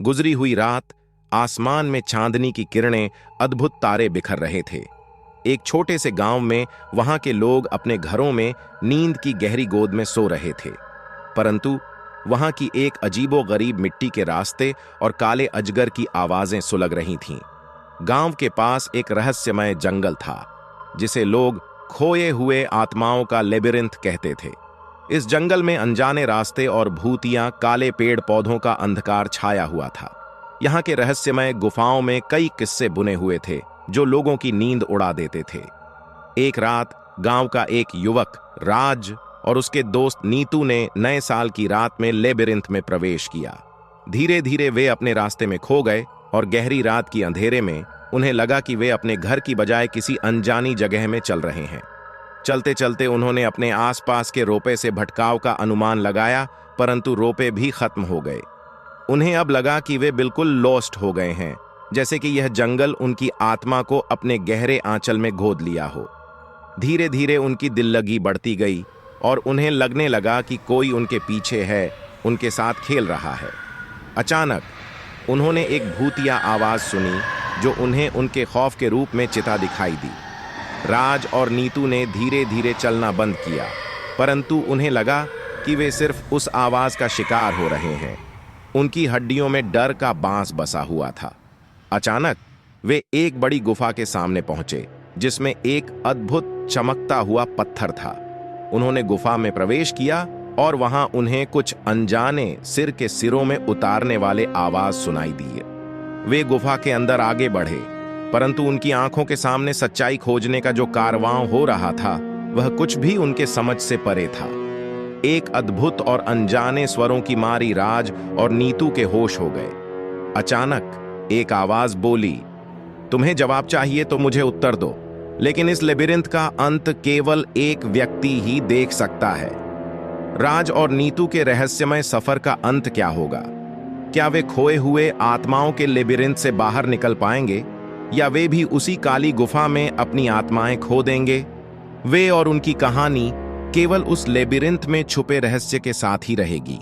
गुजरी हुई रात, आसमान में चांदनी की किरणें, अद्भुत तारे बिखर रहे थे। एक छोटे से गांव में वहां के लोग अपने घरों में नींद की गहरी गोद में सो रहे थे, परंतु वहां की एक अजीबोगरीब मिट्टी के रास्ते और काले अजगर की आवाजें सुलग रही थीं। गांव के पास एक रहस्यमय जंगल था, जिसे लोग खोए हुए आत्माओं का लेबिरिंथ कहते थे। इस जंगल में अनजाने रास्ते और भूतियां, काले पेड़ पौधों का अंधकार छाया हुआ था। यहाँ के रहस्यमय गुफाओं में कई किस्से बुने हुए थे जो लोगों की नींद उड़ा देते थे। एक रात गांव का एक युवक राज और उसके दोस्त नीतू ने नए साल की रात में लेबिरिंथ में प्रवेश किया। धीरे धीरे वे अपने रास्ते में खो गए और गहरी रात की अंधेरे में उन्हें लगा कि वे अपने घर की बजाय किसी अनजानी जगह में चल रहे हैं। चलते चलते उन्होंने अपने आसपास के रोपे से भटकाव का अनुमान लगाया, परंतु रोपे भी खत्म हो गए। उन्हें अब लगा कि वे बिल्कुल लॉस्ट हो गए हैं, जैसे कि यह जंगल उनकी आत्मा को अपने गहरे आंचल में गोद लिया हो। धीरे धीरे उनकी दिल्लगी बढ़ती गई और उन्हें लगने लगा कि कोई उनके पीछे है, उनके साथ खेल रहा है। अचानक उन्होंने एक भूतिया आवाज सुनी जो उन्हें उनके खौफ के रूप में चिता दिखाई दी। राज और नीतू ने धीरे धीरे चलना बंद किया, परंतु उन्हें लगा कि वे सिर्फ उस आवाज का शिकार हो रहे हैं। उनकी हड्डियों में डर का बांस बसा हुआ था। अचानक वे एक बड़ी गुफा के सामने पहुंचे, जिसमें एक अद्भुत चमकता हुआ पत्थर था। उन्होंने गुफा में प्रवेश किया और वहां उन्हें कुछ अनजाने सिर के सिरों में उतारने वाले आवाज सुनाई दी। वे गुफा के अंदर आगे बढ़े, परंतु उनकी आंखों के सामने सच्चाई खोजने का जो कारवां हो रहा था वह कुछ भी उनके समझ से परे था। एक अद्भुत और अनजाने स्वरों की मारी राज और नीतू के होश हो गए। अचानक एक आवाज बोली, तुम्हें जवाब चाहिए तो मुझे उत्तर दो, लेकिन इस लेबिरिंथ का अंत केवल एक व्यक्ति ही देख सकता है। राज और नीतू के रहस्यमय सफर का अंत क्या होगा? क्या वे खोए हुए आत्माओं के लेबिरिंथ से बाहर निकल पाएंगे, या वे भी उसी काली गुफा में अपनी आत्माएं खो देंगे? वे और उनकी कहानी केवल उस लेबिरिंथ में छुपे रहस्य के साथ ही रहेगी।